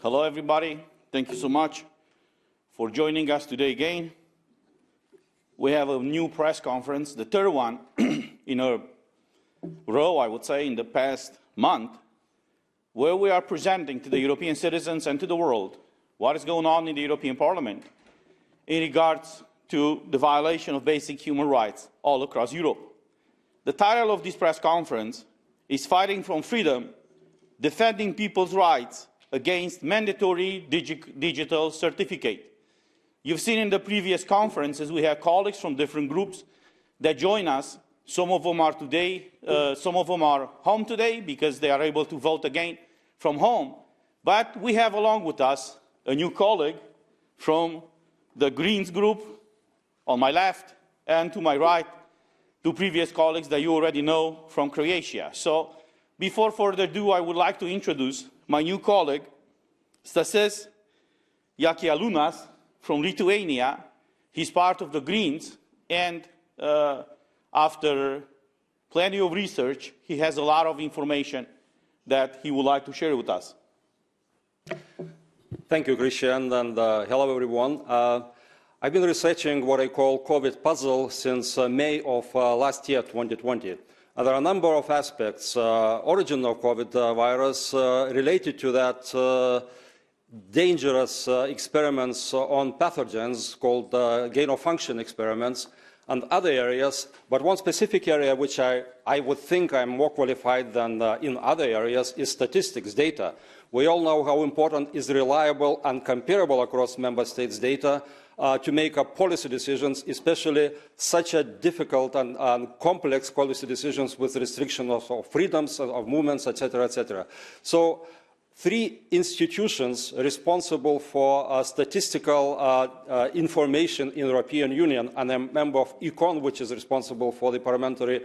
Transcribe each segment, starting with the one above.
Hello, everybody. Thank you so much for joining us today again. We have a new press conference, the third one in a row, I would say, in the past month, where we are presenting to the European citizens and to the world what is going on in the European Parliament in regards to the violation of basic human rights all across Europe. The title of this press conference is Fighting for Freedom, Defending People's Rights Against Mandatory Digital Certificate. You've seen in the previous conferences we have colleagues from different groups that join us. Some of them are home today because they are able to vote again from home. But we have along with us a new colleague from the Greens group on my left and to my right, two previous colleagues that you already know from Croatia. So before further ado, I would like to introduce my new colleague, Stasys Jakeliūnas from Lithuania. He's part of the Greens, and after plenty of research, he has a lot of information that he would like to share with us. Thank you, Christian, and hello, everyone. I've been researching what I call COVID puzzle since May of last year, 2020. There are a number of aspects, origin of COVID virus related to that dangerous experiments on pathogens called gain-of-function experiments and other areas. But one specific area which I would think I'm more qualified than in other areas is statistics, data. We all know how important is reliable and comparable across member states data to make policy decisions, especially such a difficult and complex policy decisions with restriction of freedoms, of movements, etc., etc. So, three institutions responsible for statistical information in the European Union, and I'm a member of ECON, which is responsible for the parliamentary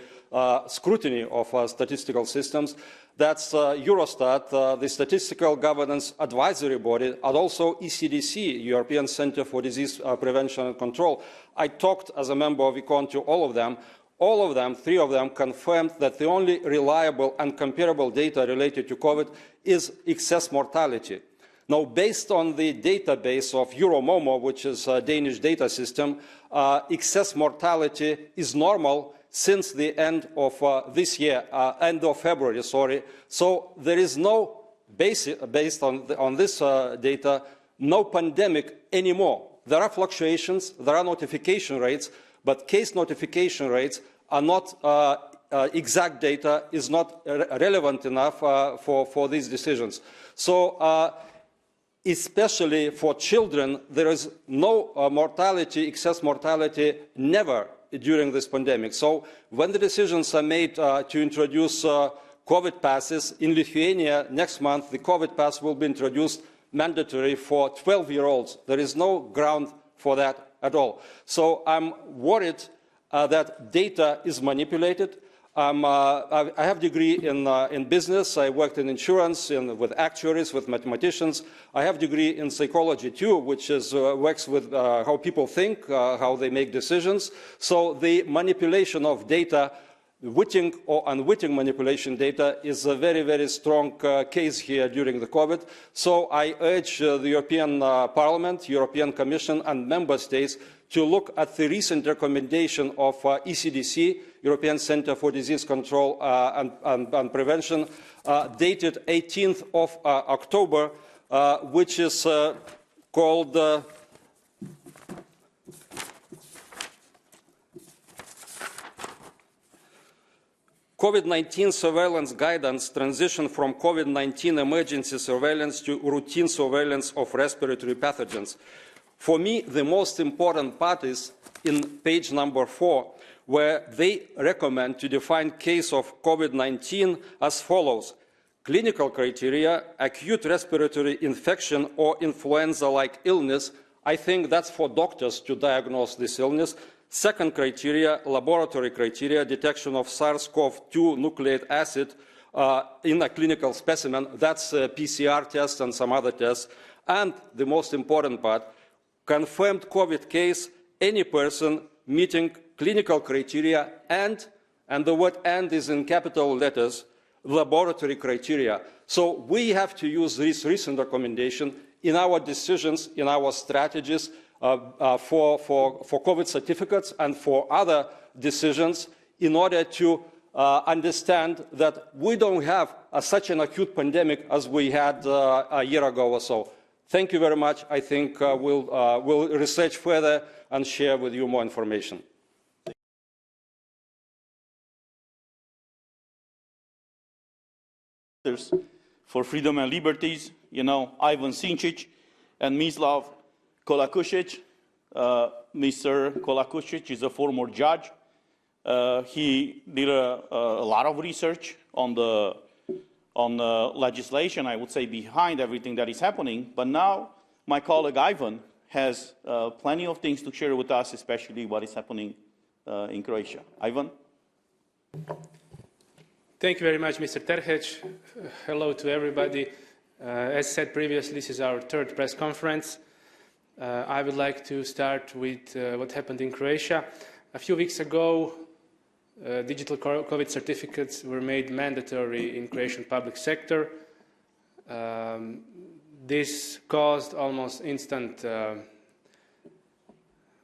scrutiny of statistical systems. That's Eurostat, the Statistical Governance Advisory Body, and also ECDC, European Centre for Disease Prevention and Control. I talked as a member of ECON to all of them. All of them, three of them, confirmed that the only reliable and comparable data related to COVID is excess mortality. Now, based on the database of Euromomo, which is a Danish data system, excess mortality is normal since the end of this year, end of February, sorry. So there is no, based on this data, no pandemic anymore. There are fluctuations, there are notification rates, but case notification rates are not exact data, is not relevant enough for these decisions. So especially for children, there is no mortality, excess mortality, never during this pandemic. So when the decisions are made to introduce COVID passes, in Lithuania next month the COVID pass will be introduced mandatory for 12-year-olds. There is no ground for that at all. So I'm worried that data is manipulated. I have a degree in business. I worked in insurance, with actuaries, with mathematicians. I have a degree in psychology too, which is, works with how people think, how they make decisions. So the manipulation of data, witting or unwitting manipulation data, is a very, very strong case here during the COVID. So I urge the European Parliament, European Commission and Member States to look at the recent recommendation of ECDC, European Centre for Disease Control and Prevention, dated 18th of October, which is called COVID-19 surveillance guidance, transition from COVID-19 emergency surveillance to routine surveillance of respiratory pathogens. For me, the most important part is in page number 4, where they recommend to define case of COVID-19 as follows: clinical criteria, acute respiratory infection or influenza-like illness. I think that's for doctors to diagnose this illness. Second criteria, laboratory criteria, detection of SARS-CoV-2 nucleic acid in a clinical specimen. That's a PCR test and some other tests. And the most important part, confirmed COVID case, any person meeting clinical criteria and the word "and" is in capital letters, laboratory criteria. So we have to use this recent recommendation in our decisions, in our strategies for COVID certificates and for other decisions in order to understand that we don't have such an acute pandemic as we had a year ago or so. Thank you very much. I think we'll research further and share with you more information. For freedom and liberties, you know, Ivan Sinčić and Mislav Kolakušić. Mr. Kolakušić is a former judge. He did a lot of research on the legislation, I would say, behind everything that is happening. But now my colleague Ivan has plenty of things to share with us, especially what is happening in Croatia. Ivan? Thank you very much, Mr. Terhes. Hello to everybody. As said previously, this is our third press conference. I would like to start with what happened in Croatia. A few weeks ago, digital COVID certificates were made mandatory in Croatian public sector. This caused almost instant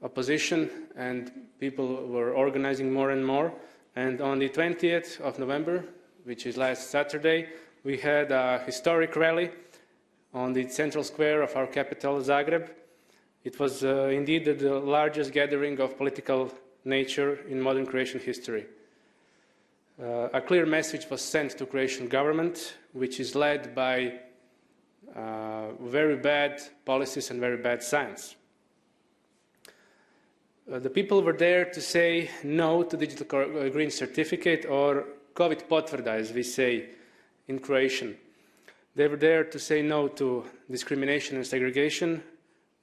opposition, and people were organizing more and more. And on the 20th of November, which is last Saturday, we had a historic rally on the central square of our capital, Zagreb. It was indeed the largest gathering of political nature in modern Croatian history. A clear message was sent to Croatian government, which is led by very bad policies and very bad science. The people were there to say no to digital green certificate, or COVID potvrda, as we say in Croatian. They were there to say no to discrimination and segregation,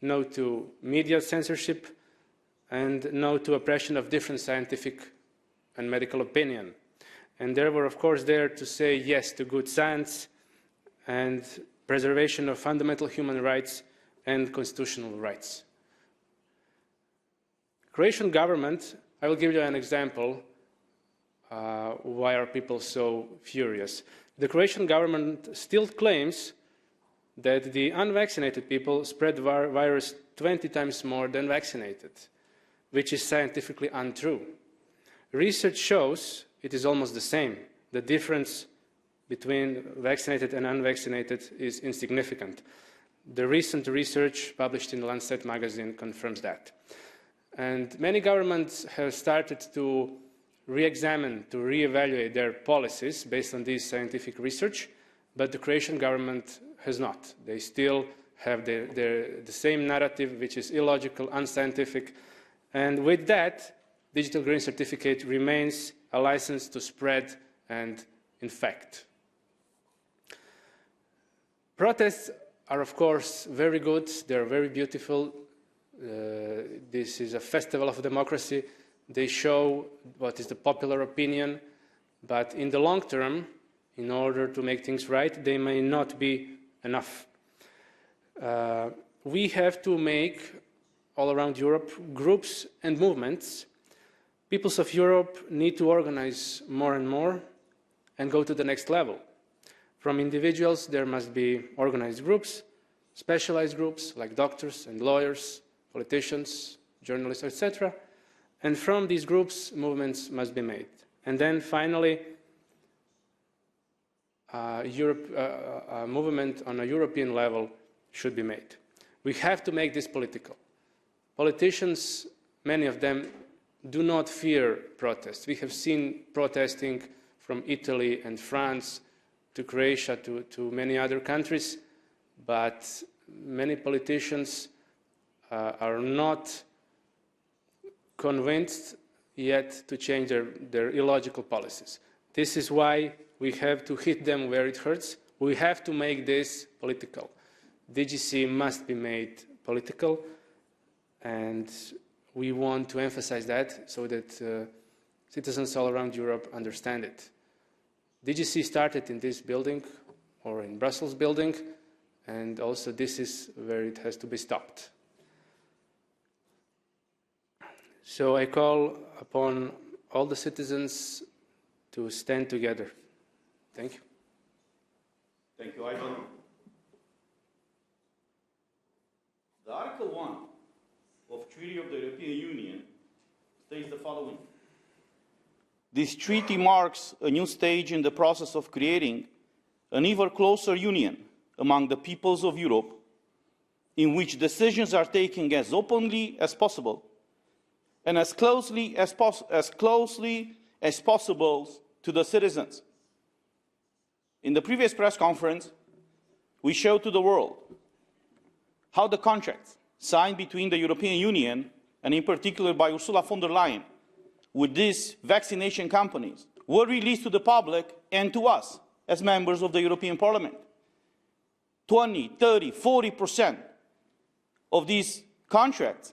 no to media censorship, and no to oppression of different scientific and medical opinion. And they were, of course, there to say yes to good science and preservation of fundamental human rights and constitutional rights. Croatian government, I will give you an example why are people so furious. The Croatian government still claims that the unvaccinated people spread the virus 20 times more than vaccinated, which is scientifically untrue. Research shows it is almost the same. The difference between vaccinated and unvaccinated is insignificant. The recent research published in the Lancet magazine confirms that. And many governments have started to re-examine, to re-evaluate their policies based on this scientific research, but the Croatian government has not. They still have the same narrative, which is illogical, unscientific, and with that, digital green certificate remains a license to spread and infect. Protests are, of course, very good. They're very beautiful. This is a festival of democracy. They show what is the popular opinion, but in the long term, in order to make things right, they may not be enough. We have to make, all around Europe, groups and movements. Peoples of Europe need to organize more and more and go to the next level. From individuals, there must be organized groups, specialized groups like doctors and lawyers, politicians, journalists, etc. And from these groups, movements must be made. And then finally, a movement on a European level should be made. We have to make this political. Politicians, many of them, do not fear protests. We have seen protesting from Italy and France to Croatia to many other countries, but many politicians are not convinced yet to change their illogical policies. This is why we have to hit them where it hurts. We have to make this political. DGC must be made political, and we want to emphasize that so that citizens all around Europe understand it. DGC started in this building, or in Brussels building, and also this is where it has to be stopped. So I call upon all the citizens to stand together. Thank you. Thank you, Ivan. The Article 1 of Treaty of the European Union states the following. This treaty marks a new stage in the process of creating an ever closer union among the peoples of Europe, in which decisions are taken as openly as possible and as closely as possible to the citizens. In the previous press conference, we showed to the world how the contracts signed between the European Union, and in particular by Ursula von der Leyen, with these vaccination companies, were released to the public and to us as members of the European Parliament. 20, 30, 40% of these contracts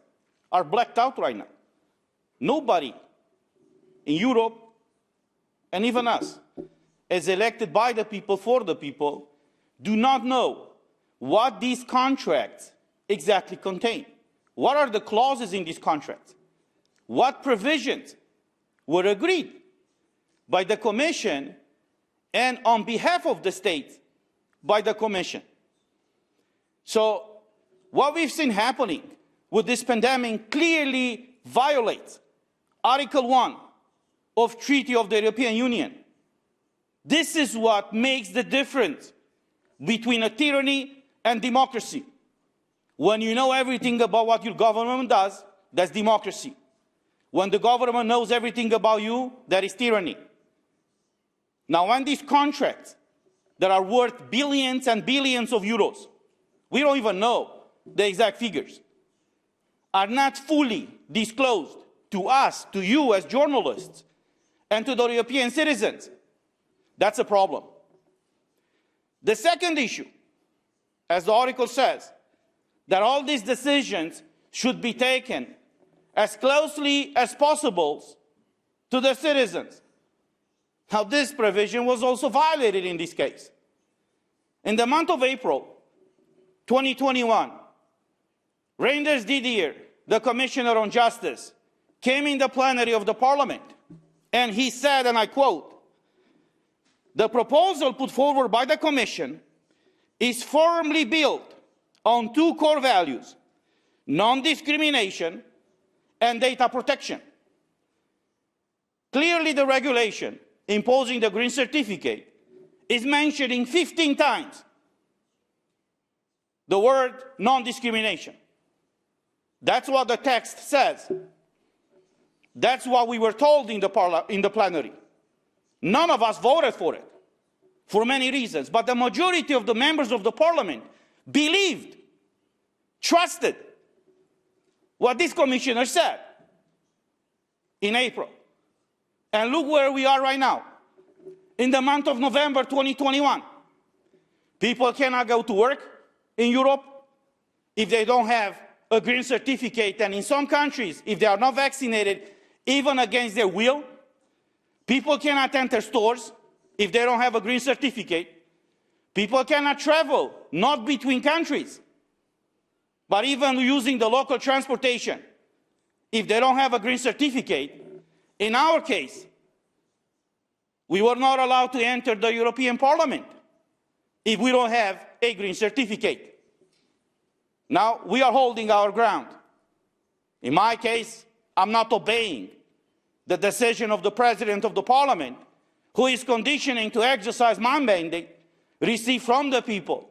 are blacked out right now. Nobody in Europe, and even us, as elected by the people for the people, do not know what these contracts exactly contain. What are the clauses in these contracts? What provisions were agreed by the Commission and on behalf of the states by the Commission? So what we've seen happening with this pandemic clearly violates Article 1 of Treaty of the European Union. This is what makes the difference between a tyranny and democracy. When you know everything about what your government does, that's democracy. When the government knows everything about you, that is tyranny. Now, when these contracts that are worth billions and billions of euros, we don't even know the exact figures, are not fully disclosed to us, to you as journalists, and to the European citizens, that's a problem. The second issue, as the article says, that all these decisions should be taken as closely as possible to the citizens. Now, this provision was also violated in this case. In the month of April 2021, Reinders Didier, the Commissioner on Justice, came in the plenary of the Parliament, and he said, and I quote, "The proposal put forward by the Commission is firmly built on two core values, non-discrimination and data protection. Clearly, the regulation imposing the green certificate is mentioning 15 times the word non-discrimination. That's what the text says. That's what we were told in the plenary. None of us voted for it, for many reasons, but the majority of the members of the Parliament believed, trusted what this commissioner said in April. And look where we are right now. In the month of November 2021, people cannot go to work in Europe if they don't have a green certificate, and in some countries, if they are not vaccinated, even against their will, people cannot enter stores if they don't have a green certificate. People cannot travel, not between countries, but even using the local transportation, if they don't have a green certificate. In our case, we were not allowed to enter the European Parliament if we don't have a green certificate. Now, we are holding our ground. In my case, I'm not obeying the decision of the President of the Parliament, who is conditioning to exercise my mandate received from the people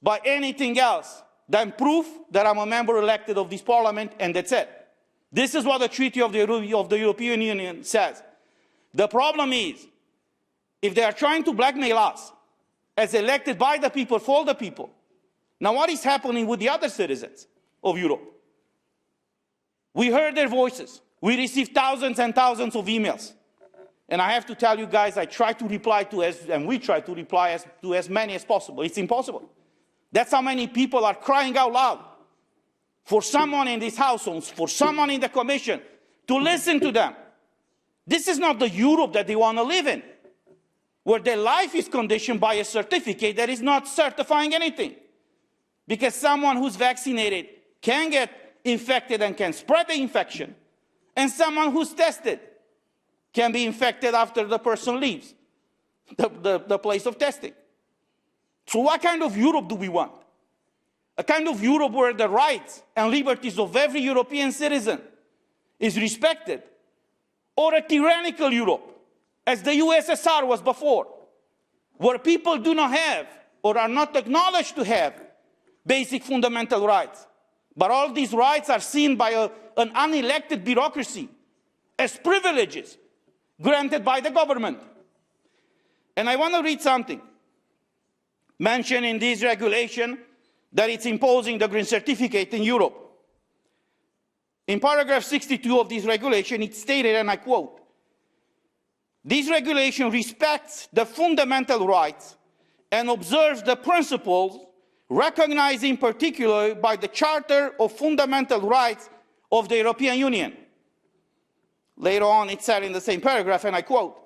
by anything else than proof that I'm a member elected of this Parliament, and that's it. This is what the Treaty of the European Union says. The problem is, if they are trying to blackmail us as elected by the people for the people, now what is happening with the other citizens of Europe? We heard their voices. We received thousands and thousands of emails. And I have to tell you guys, I try to reply to and we try to reply to as many as possible. It's impossible. That's how many people are crying out loud for someone in these households, for someone in the Commission, to listen to them. This is not the Europe that they want to live in, where their life is conditioned by a certificate that is not certifying anything. Because someone who's vaccinated can get infected and can spread the infection, and someone who's tested can be infected after the person leaves. the place of testing. So what kind of Europe do we want? A kind of Europe where the rights and liberties of every European citizen is respected, or a tyrannical Europe, as the USSR was before, where people do not have or are not acknowledged to have basic fundamental rights, but all these rights are seen by an unelected bureaucracy as privileges granted by the government. And I want to read something mentioned in this regulation that it's imposing the green certificate in Europe. In paragraph 62 of this regulation, it's stated, and I quote, "This regulation respects the fundamental rights and observes the principles recognized in particular by the Charter of Fundamental Rights of the European Union." Later on, it said in the same paragraph, and I quote,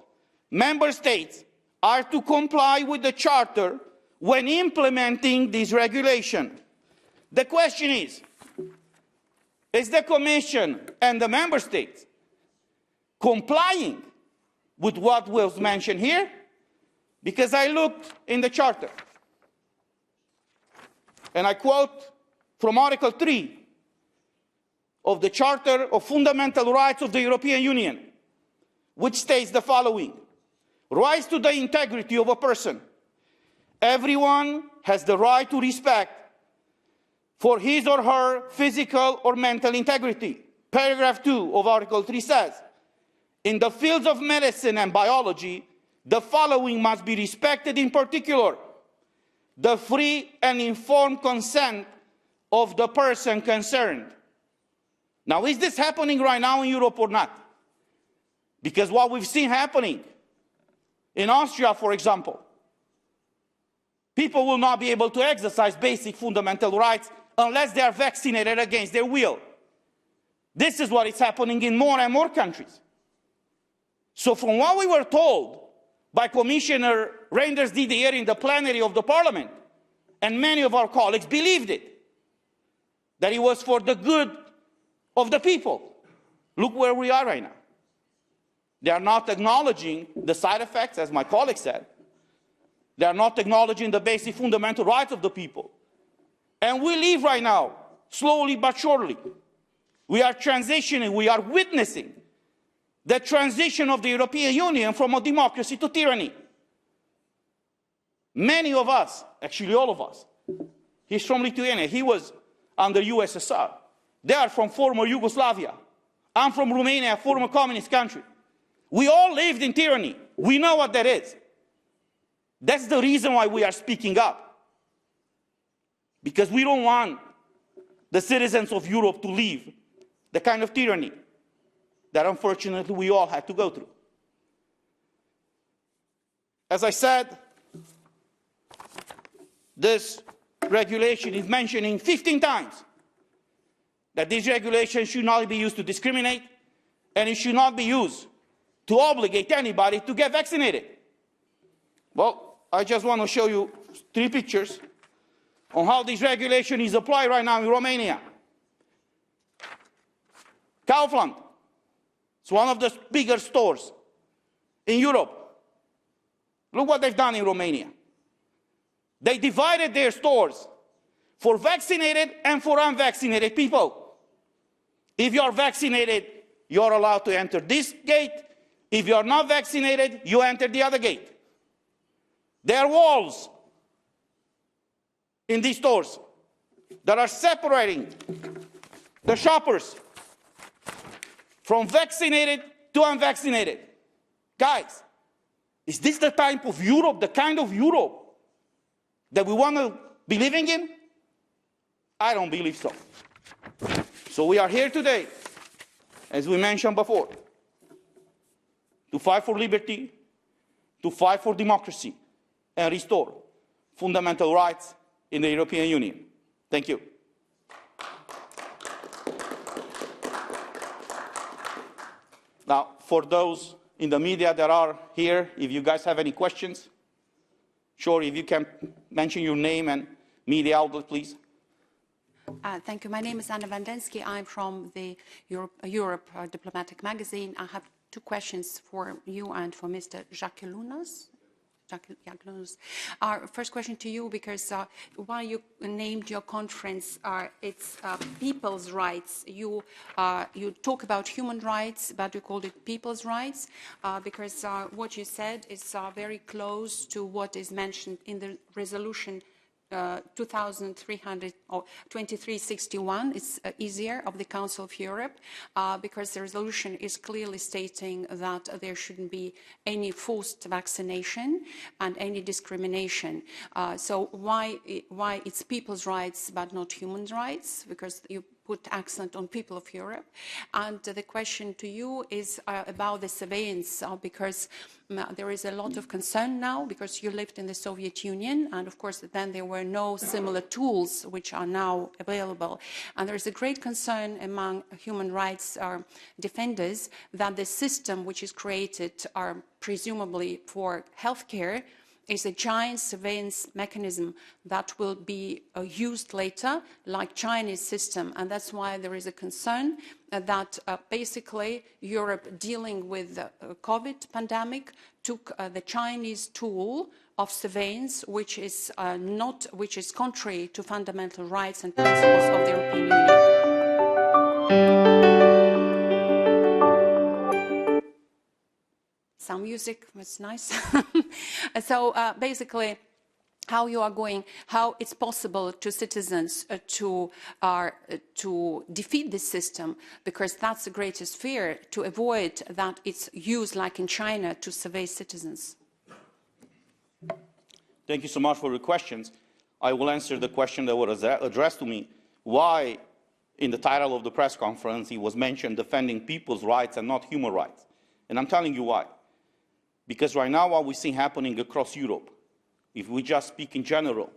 "Member states are to comply with the Charter when implementing this regulation." The question is the Commission and the Member States complying with what was mentioned here? Because I looked in the Charter, and I quote from Article 3 of the Charter of Fundamental Rights of the European Union, which states the following: "Rights to the integrity of a person. Everyone has the right to respect for his or her physical or mental integrity." Paragraph 2 of Article 3 says, "In the fields of medicine and biology, the following must be respected in particular: the free and informed consent of the person concerned." Now, is this happening right now in Europe or not? Because what we've seen happening in Austria, for example, people will not be able to exercise basic fundamental rights unless they are vaccinated against their will. This is what is happening in more and more countries. So from what we were told by Commissioner Reinders Didier in the plenary of the Parliament, and many of our colleagues believed it, that it was for the good of the people. Look where we are right now. They are not acknowledging the side effects, as my colleague said. They are not acknowledging the basic fundamental rights of the people. And we live right now, slowly but surely. We are transitioning, we are witnessing the transition of the European Union from a democracy to tyranny. Many of us, actually all of us, he's from Lithuania, he was under USSR. They are from former Yugoslavia. I'm from Romania, a former communist country. We all lived in tyranny. We know what that is. That's the reason why we are speaking up. Because we don't want the citizens of Europe to live the kind of tyranny that unfortunately we all had to go through. As I said, this regulation is mentioning 15 times that this regulation should not be used to discriminate, and it should not be used to obligate anybody to get vaccinated. Well, I just want to show you 3 pictures on how this regulation is applied right now in Romania. Kaufland, it's one of the bigger stores in Europe. Look what they've done in Romania. They divided their stores for vaccinated and for unvaccinated people. If you are vaccinated, you're allowed to enter this gate. If you're not vaccinated, you enter the other gate. There are walls in these stores that are separating the shoppers from vaccinated to unvaccinated. Guys, is this the type of Europe, the kind of Europe that we want to be living in? I don't believe so. So we are here today, as we mentioned before, to fight for liberty, to fight for democracy, and restore fundamental rights in the European Union. Thank you. Now, for those in the media that are here, if you guys have any questions, sure, if you can mention your name and media outlet, please. Thank you. My name is Anna van Densky. I'm from the Europe Diplomatic Magazine. I have 2 questions for you and for Mr. Jakeliūnas. Jakeliūnas. Our first question to you, because while you named your conference, it's people's rights. You talk about human rights, but you called it people's rights, because what you said is very close to what is mentioned in the resolution 2361. It's easier, of the Council of Europe, because the resolution is clearly stating that there shouldn't be any forced vaccination and any discrimination. So why it's people's rights but not human rights? Because you put accent on people of Europe. And the question to you is about the surveillance, because there is a lot of concern now, because you lived in the Soviet Union, and of course then there were no similar tools which are now available. And there is a great concern among human rights defenders that the system which is created presumably for healthcare is a giant surveillance mechanism that will be used later, like Chinese system. And that's why there is a concern that basically Europe, dealing with the COVID pandemic, took the Chinese tool of surveillance, which is contrary to fundamental rights and principles of the European Union. Some music was nice. So basically, how it's possible to citizens to defeat this system, because that's the greatest fear, to avoid that it's used like in China to survey citizens. Thank you so much for your questions. I will answer the question that was addressed to me. Why, in the title of the press conference, it was mentioned defending people's rights and not human rights. And I'm telling you why. Because right now what we see happening across Europe, if we just speak in general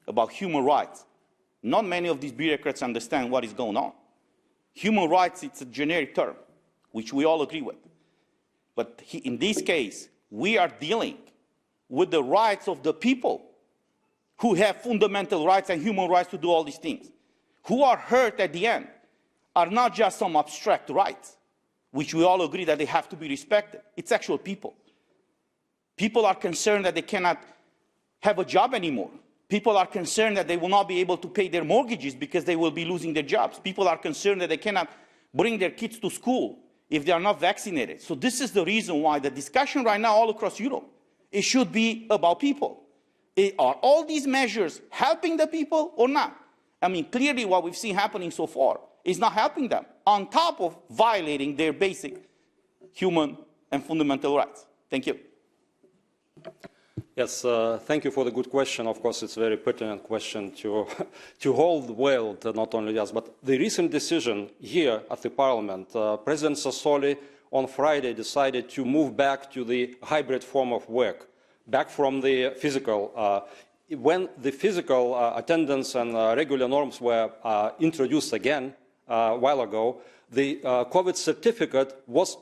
about human rights, not many of these bureaucrats understand what is going on. Human rights, it's a generic term, which we all agree with. But in this case, we are dealing with the rights of the people who have fundamental rights and human rights to do all these things. Who are hurt at the end are not just some abstract rights, which we all agree that they have to be respected. It's actual people. People are concerned that they cannot have a job anymore. People are concerned that they will not be able to pay their mortgages because they will be losing their jobs. People are concerned that they cannot bring their kids to school if they are not vaccinated. So this is the reason why the discussion right now all across Europe, it should be about people. Are all these measures helping the people or not? I mean, clearly what we've seen happening so far is not helping them, on top of violating their basic human and fundamental rights. Thank you. Yes, thank you for the good question. Of course, it's a very pertinent question to whole world, not only us. But the recent decision here at the Parliament, President Sassoli on Friday decided to move back to the hybrid form of work, back from the physical. When the physical attendance and regular norms were introduced again, a while ago, the COVID certificate was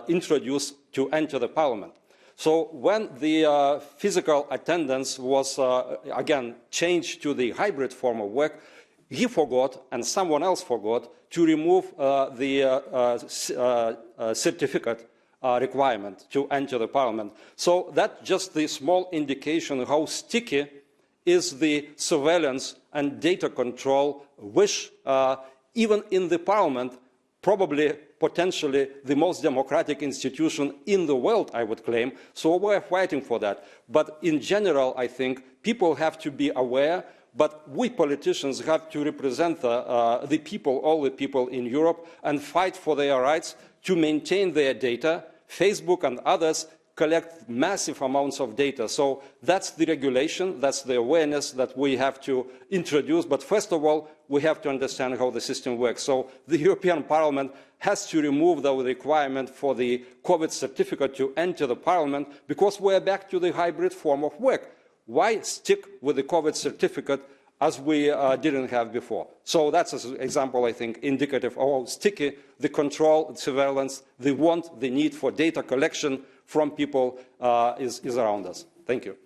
introduced to enter the Parliament. So when the physical attendance was again changed to the hybrid form of work, he forgot, and someone else forgot, to remove the certificate requirement to enter the Parliament. So that's just the small indication of how sticky is the surveillance and data control, which even in the Parliament, probably potentially the most democratic institution in the world, I would claim. So we're fighting for that. But in general, I think people have to be aware, but we politicians have to represent the people, all the people in Europe, and fight for their rights to maintain their data. Facebook and others collect massive amounts of data. So that's the regulation, that's the awareness that we have to introduce. But first of all, we have to understand how the system works. So the European Parliament has to remove the requirement for the COVID certificate to enter the Parliament, because we're back to the hybrid form of work. Why stick with the COVID certificate as we didn't have before? So that's an example, I think, indicative of how sticky the control, the surveillance, the want, the need for data collection from people is around us. Thank you.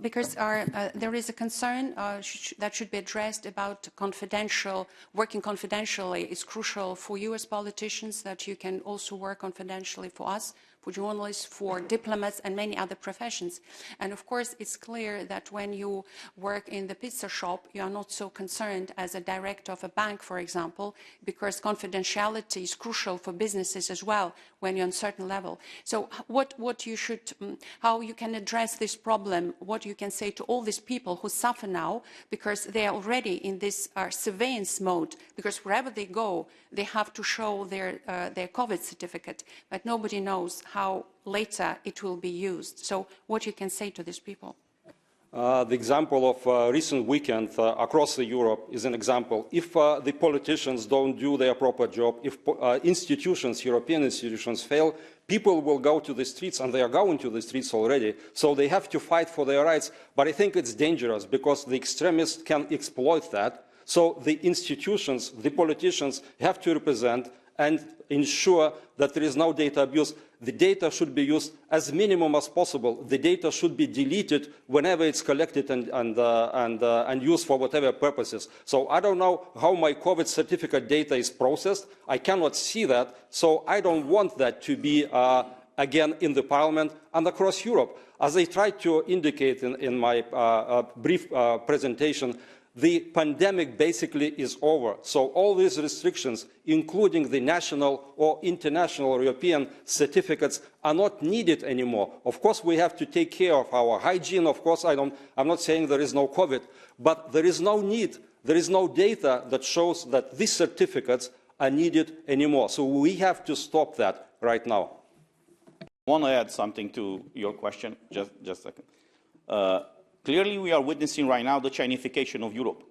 Because there is a concern that should be addressed about working confidentially. It's crucial for you as politicians that you can also work confidentially for us, for journalists, for diplomats, and many other professions. And of course, it's clear that when you work in the pizza shop, you are not so concerned as a director of a bank, for example, because confidentiality is crucial for businesses as well when you're on a certain level. So what you should, how you can address this problem, what you can say to all these people who suffer now because they are already in this surveillance mode, because wherever they go, they have to show their COVID certificate, but nobody knows how later it will be used. So what you can say to these people? The example of recent weekend across Europe is an example. If the politicians don't do their proper job, if institutions, European institutions fail, people will go to the streets, and they are going to the streets already. So they have to fight for their rights. But I think it's dangerous because the extremists can exploit that. So the institutions, the politicians have to represent and ensure that there is no data abuse. The data should be used as minimum as possible. The data should be deleted whenever it's collected and used for whatever purposes. So I don't know how my COVID certificate data is processed. I cannot see that. So I don't want that to be, again, in the Parliament and across Europe. As I tried to indicate in my brief presentation, the pandemic basically is over. So all these restrictions, including the national or international or European certificates, are not needed anymore. Of course, we have to take care of our hygiene. Of course, I'm not saying there is no COVID, but there is no need. There is no data that shows that these certificates are needed anymore. So we have to stop that right now. I want to add something to your question, just a second. Clearly, we are witnessing right now the Chinification of Europe,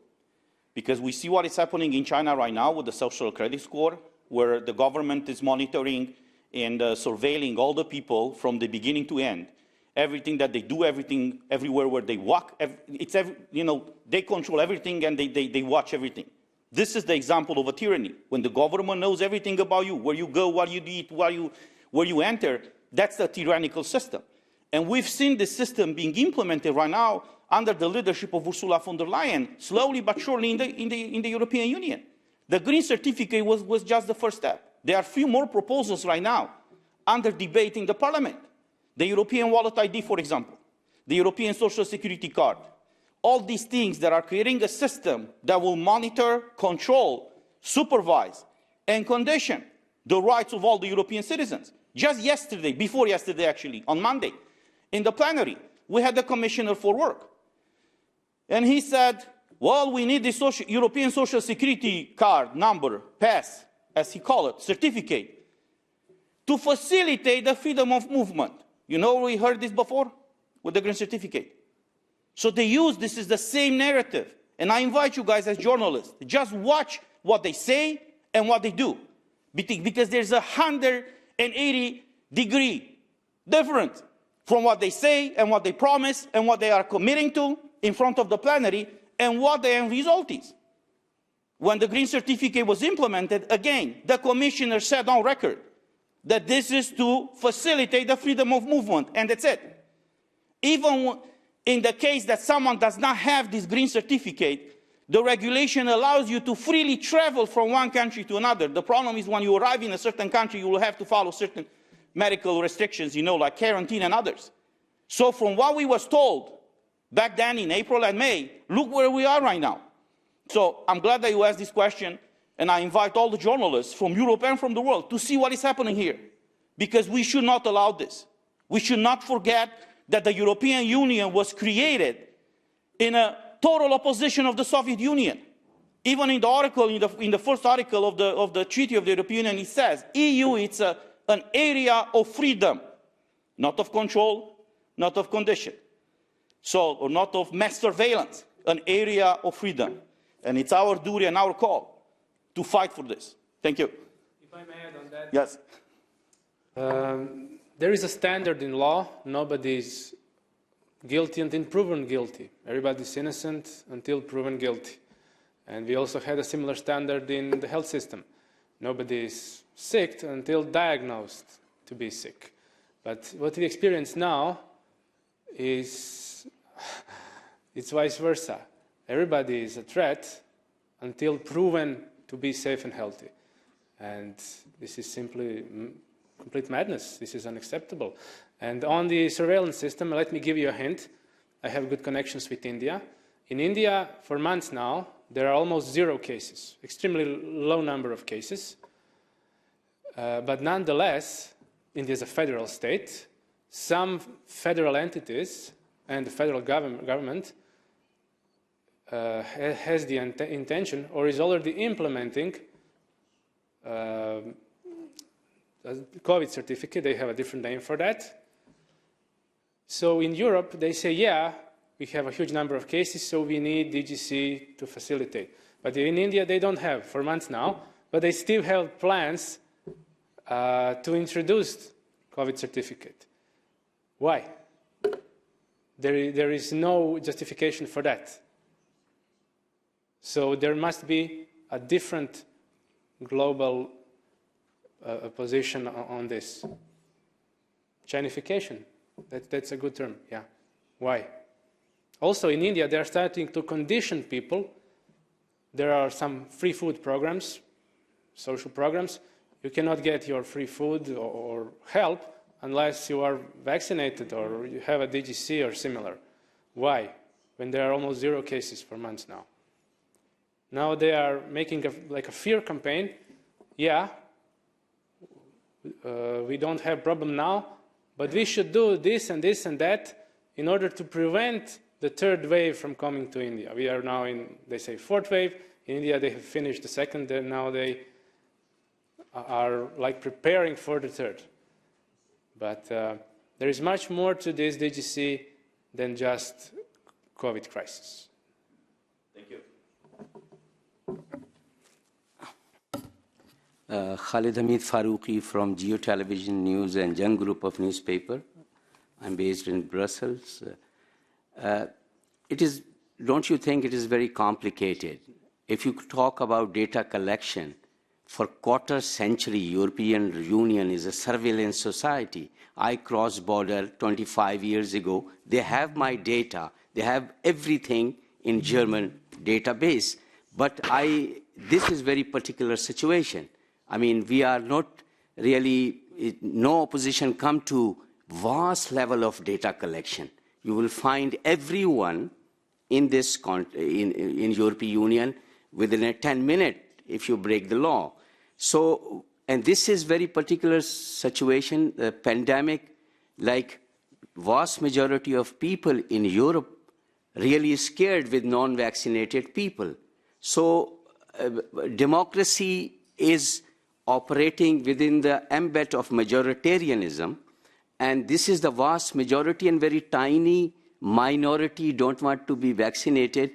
because we see what is happening in China right now with the social credit score, where the government is monitoring and surveilling all the people from the beginning to end. Everything that they do, everything, everywhere where they walk, they control everything and they watch everything. This is the example of a tyranny. When the government knows everything about you, where you go, what you eat, where you enter, that's the tyrannical system. And we've seen this system being implemented right now under the leadership of Ursula von der Leyen, slowly but surely in the European Union. The green certificate was just the first step. There are a few more proposals right now under debate in the Parliament. The European Wallet ID, for example, the European Social Security Card. All these things that are creating a system that will monitor, control, supervise, and condition the rights of all the European citizens. Just yesterday, before yesterday actually, on Monday, in the plenary, we had the Commissioner for Work. And he said, well, we need the European Social Security card number, pass, as he called it, certificate, to facilitate the freedom of movement. You know, we heard this before with the green certificate. So they use, this is the same narrative. And I invite you guys as journalists, just watch what they say and what they do. Because there's a 180-degree difference from what they say and what they promise and what they are committing to in front of the plenary and what the end result is. When the green certificate was implemented, again, the commissioner said on record that this is to facilitate the freedom of movement, and that's it. Even in the case that someone does not have this green certificate, the regulation allows you to freely travel from one country to another. The problem is when you arrive in a certain country, you will have to follow certain medical restrictions, like quarantine and others. So from what we was told back then in April and May, look where we are right now. So I'm glad that you asked this question, and I invite all the journalists from Europe and from the world to see what is happening here, because we should not allow this. We should not forget that the European Union was created in a total opposition of the Soviet Union. Even in the article, in the first article of the Treaty of the European Union, it says, EU, it's an area of freedom, not of control, not of condition, or not of mass surveillance, an area of freedom. And it's our duty and our call to fight for this. Thank you. If I may add on that. Yes. There is a standard in law. Nobody is guilty until proven guilty. Everybody is innocent until proven guilty. And we also had a similar standard in the health system. Nobody is sick until diagnosed to be sick. But what we experience now is it's vice versa. Everybody is a threat until proven to be safe and healthy. And this is simply complete madness. This is unacceptable. And on the surveillance system, let me give you a hint. I have good connections with India. In India, for months now, there are almost 0 cases, extremely low number of cases. But nonetheless, India is a federal state. Some federal entities and the federal government has the intention or is already implementing COVID certificate. They have a different name for that. So in Europe, they say, yeah, we have a huge number of cases, so we need DGC to facilitate. But in India, they don't have for months now, but they still have plans to introduce COVID certificate. Why? There is no justification for that. So there must be a different global position on this. Chinification, that's a good term, yeah. Why? Also in India, they are starting to condition people. There are some free food programs, social programs. You cannot get your free food or help unless you are vaccinated or you have a DGC or similar. Why? When there are almost 0 cases for months now. Now they are making like a fear campaign. Yeah, we don't have problem now, but we should do this and this and that in order to prevent the 3rd wave from coming to India. We are now in, they say, 4th wave. In India, they have finished the 2nd, and now they are like preparing for the 3rd. But there is much more to this DGC than just COVID crisis. Thank you. Khalid Hamid Faruqi from Geo Television News and Young Group of Newspaper. I'm based in Brussels. Don't you think it is very complicated? If you talk about data collection, for quarter century, European Union is a surveillance society. I crossed border 25 years ago. They have my data. They have everything in German database. But this is very particular situation. I mean, we are not really, no opposition come to vast level of data collection. You will find everyone in this in European Union within 10 minutes if you break the law. So, and this is very particular situation, the pandemic, like vast majority of people in Europe really scared with non-vaccinated people. So democracy is operating within the ambit of majoritarianism, and this is the vast majority, and very tiny minority don't want to be vaccinated,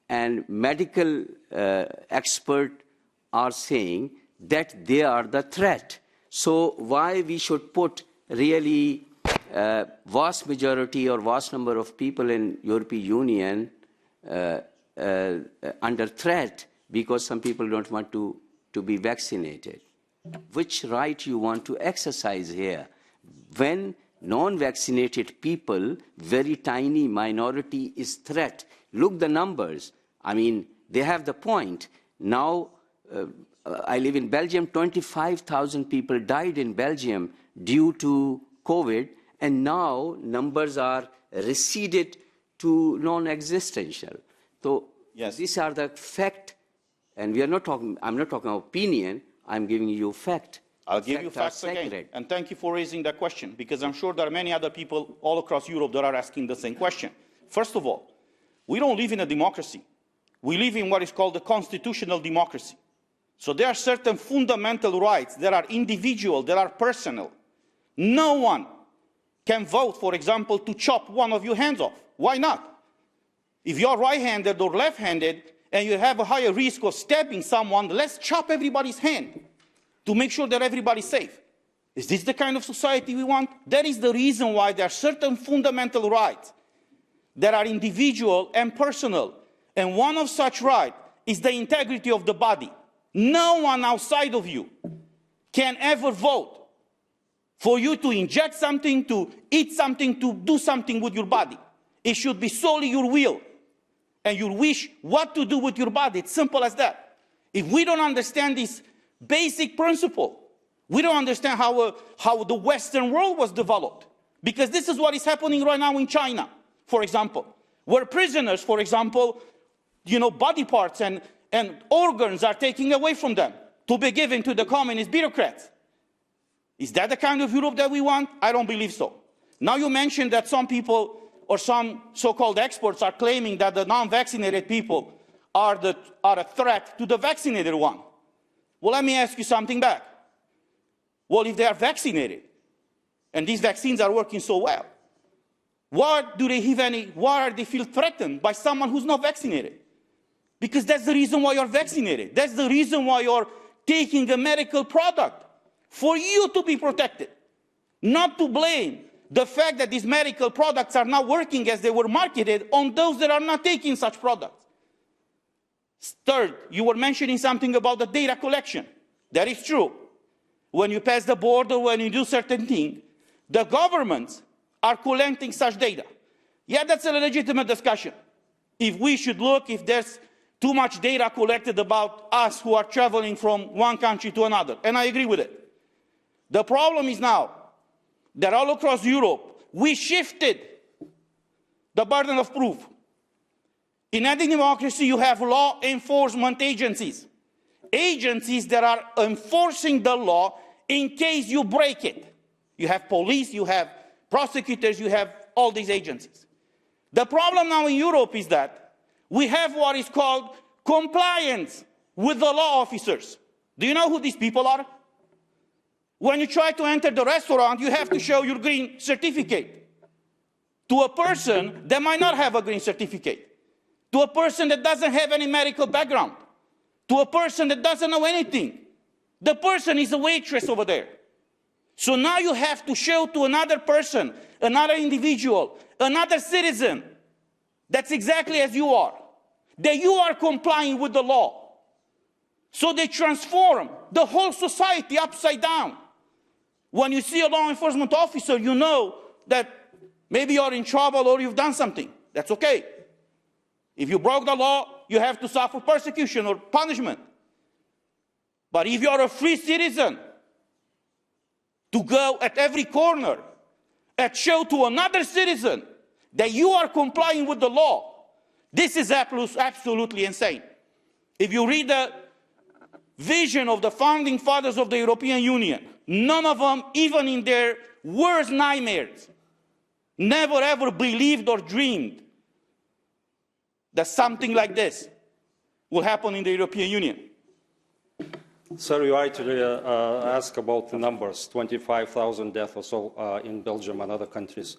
and medical experts are saying that they are the threat. So why we should put really vast majority or vast number of people in European Union under threat because some people don't want to be vaccinated? Which right you want to exercise here? When non-vaccinated people, very tiny minority is threat. Look the numbers. I mean, they have the point. Now, I live in Belgium, 25,000 people died in Belgium due to COVID, and now numbers are receded to non-existential. So yes, these are the fact, and we are not talking, I'm not talking opinion, I'm giving you fact. I'll give you facts again, and thank you for raising that question, because I'm sure there are many other people all across Europe that are asking the same question. First of all, we don't live in a democracy. We live in what is called a constitutional democracy. So there are certain fundamental rights that are individual, that are personal. No one can vote, for example, to chop one of your hands off. Why not? If you're right-handed or left-handed and you have a higher risk of stabbing someone, let's chop everybody's hand to make sure that everybody's safe. Is this the kind of society we want? That is the reason why there are certain fundamental rights that are individual and personal. And one of such rights is the integrity of the body. No one outside of you can ever vote for you to inject something, to eat something, to do something with your body. It should be solely your will and your wish what to do with your body. It's simple as that. If we don't understand this basic principle, We don't understand how the Western world was developed. Because this is what is happening right now in China, for example, where prisoners, for example, body parts and organs are taken away from them to be given to the communist bureaucrats. Is that the kind of Europe that we want? I don't believe so. Now you mentioned that some people or some so-called experts are claiming that the non-vaccinated people are a threat to the vaccinated one. Well, let me ask you something back. Well, if they are vaccinated, and these vaccines are working so well, why are they feel threatened by someone who's not vaccinated? Because that's the reason why you're vaccinated. That's the reason why you're taking a medical product, for you to be protected. Not to blame the fact that these medical products are not working as they were marketed on those that are not taking such products. Third, you were mentioning something about the data collection. That is true. When you pass the border, when you do certain things, the governments are collecting such data. Yeah, that's a legitimate discussion. If we should look, if there's too much data collected about us who are traveling from one country to another, and I agree with it. The problem is now that all across Europe, we shifted the burden of proof. In any democracy, you have law enforcement agencies. Agencies that are enforcing the law in case you break it. You have police, you have prosecutors, you have all these agencies. The problem now in Europe is that we have what is called compliance with the law officers. Do you know who these people are? When you try to enter the restaurant, you have to show your green certificate to a person that might not have a green certificate, to a person that doesn't have any medical background, to a person that doesn't know anything. The person is a waitress over there. So now you have to show to another person, another individual, another citizen, that's exactly as you are, that you are complying with the law. So they transform the whole society upside down. When you see a law enforcement officer, you know that maybe you're in trouble or you've done something. That's okay. If you broke the law, you have to suffer persecution or punishment. But if you're a free citizen, to go at every corner and show to another citizen that you are complying with the law, this is absolutely insane. If you read the vision of the founding fathers of the European Union, none of them, even in their worst nightmares, never ever believed or dreamed that something like this will happen in the European Union. Sir, you rightly asked about the numbers, 25,000 deaths or so in Belgium and other countries.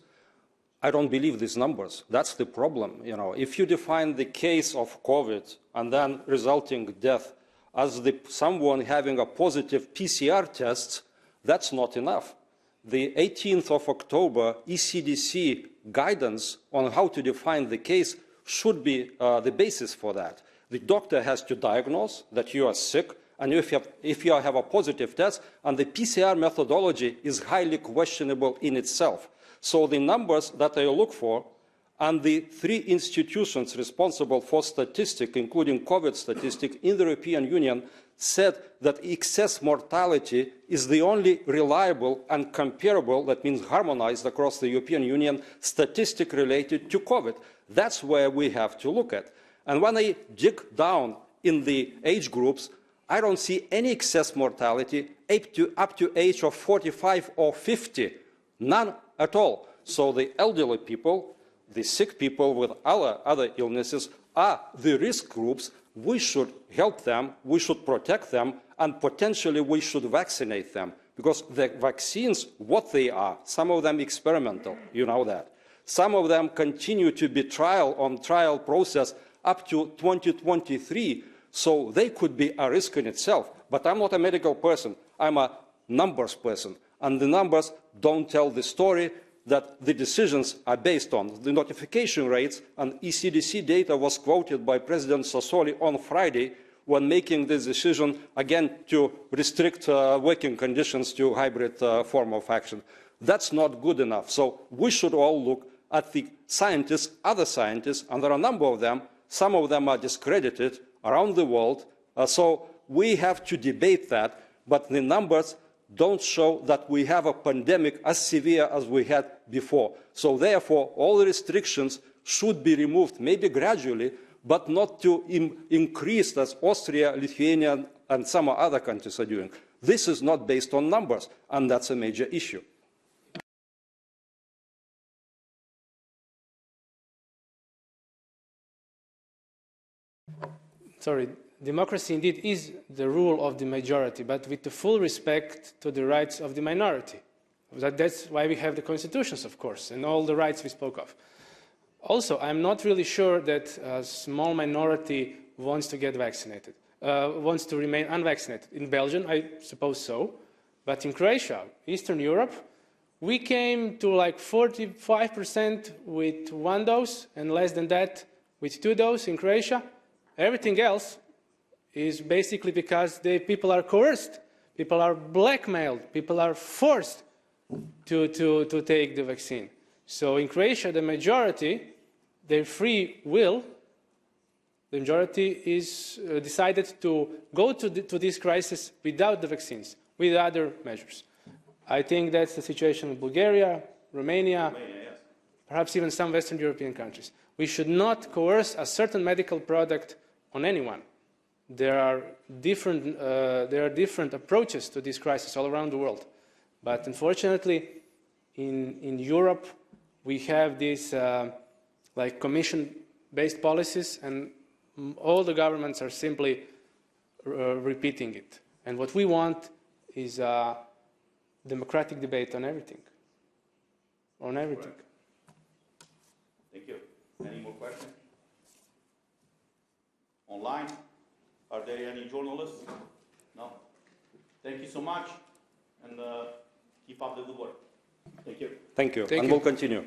I don't believe these numbers. That's the problem. If you define the case of COVID and then resulting death as someone having a positive PCR test, that's not enough. The 18th of October ECDC guidance on how to define the case should be the basis for that. The doctor has to diagnose that you are sick, and if you have a positive test, and the PCR methodology is highly questionable in itself. So the numbers that I look for, and the three institutions responsible for statistics, including COVID statistics in the European Union, said that excess mortality is the only reliable and comparable, that means harmonized across the European Union, statistic related to COVID. That's where we have to look at. And when I dig down in the age groups, I don't see any excess mortality up to age of 45 or 50, none at all. So the elderly people, the sick people with other illnesses are the risk groups. We should help them, we should protect them, and potentially we should vaccinate them. Because the vaccines, what they are, some of them experimental, you know that. Some of them continue to be trial process up to 2023. So they could be a risk in itself. But I'm not a medical person. I'm a numbers person. And the numbers don't tell the story that the decisions are based on. The notification rates and ECDC data was quoted by President Sassoli on Friday when making this decision, again, to restrict working conditions to hybrid form of action. That's not good enough. So we should all look at the scientists, other scientists, and there are a number of them. Some of them are discredited around the world, so we have to debate that, but the numbers don't show that we have a pandemic as severe as we had before. So therefore, all the restrictions should be removed, maybe gradually, but not to increase as Austria, Lithuania, and some other countries are doing. This is not based on numbers, and that's a major issue. Sorry, democracy indeed is the rule of the majority, but with the full respect to the rights of the minority. That's why we have the constitutions, of course, and all the rights we spoke of. Also, I'm not really sure that a small minority wants to get vaccinated, wants to remain unvaccinated. In Belgium, I suppose so, but in Croatia, Eastern Europe, we came to like 45% with 1 dose and less than that with 2 doses in Croatia. Everything else is basically because people are coerced, people are blackmailed, people are forced to take the vaccine. So in Croatia, the majority, their free will, the majority is decided to go to this crisis without the vaccines, with other measures. I think that's the situation in Bulgaria, Romania, yes, perhaps even some Western European countries. We should not coerce a certain medical product on anyone. There are different approaches to this crisis all around the world. But unfortunately, in Europe, we have these like commission-based policies, and all the governments are simply repeating it. And what we want is a democratic debate on everything. On everything. Thank you. Any more questions? Online? Are there any journalists? No? Thank you so much, and keep up the good work. Thank you. Thank you. Thank and you. we'll continue.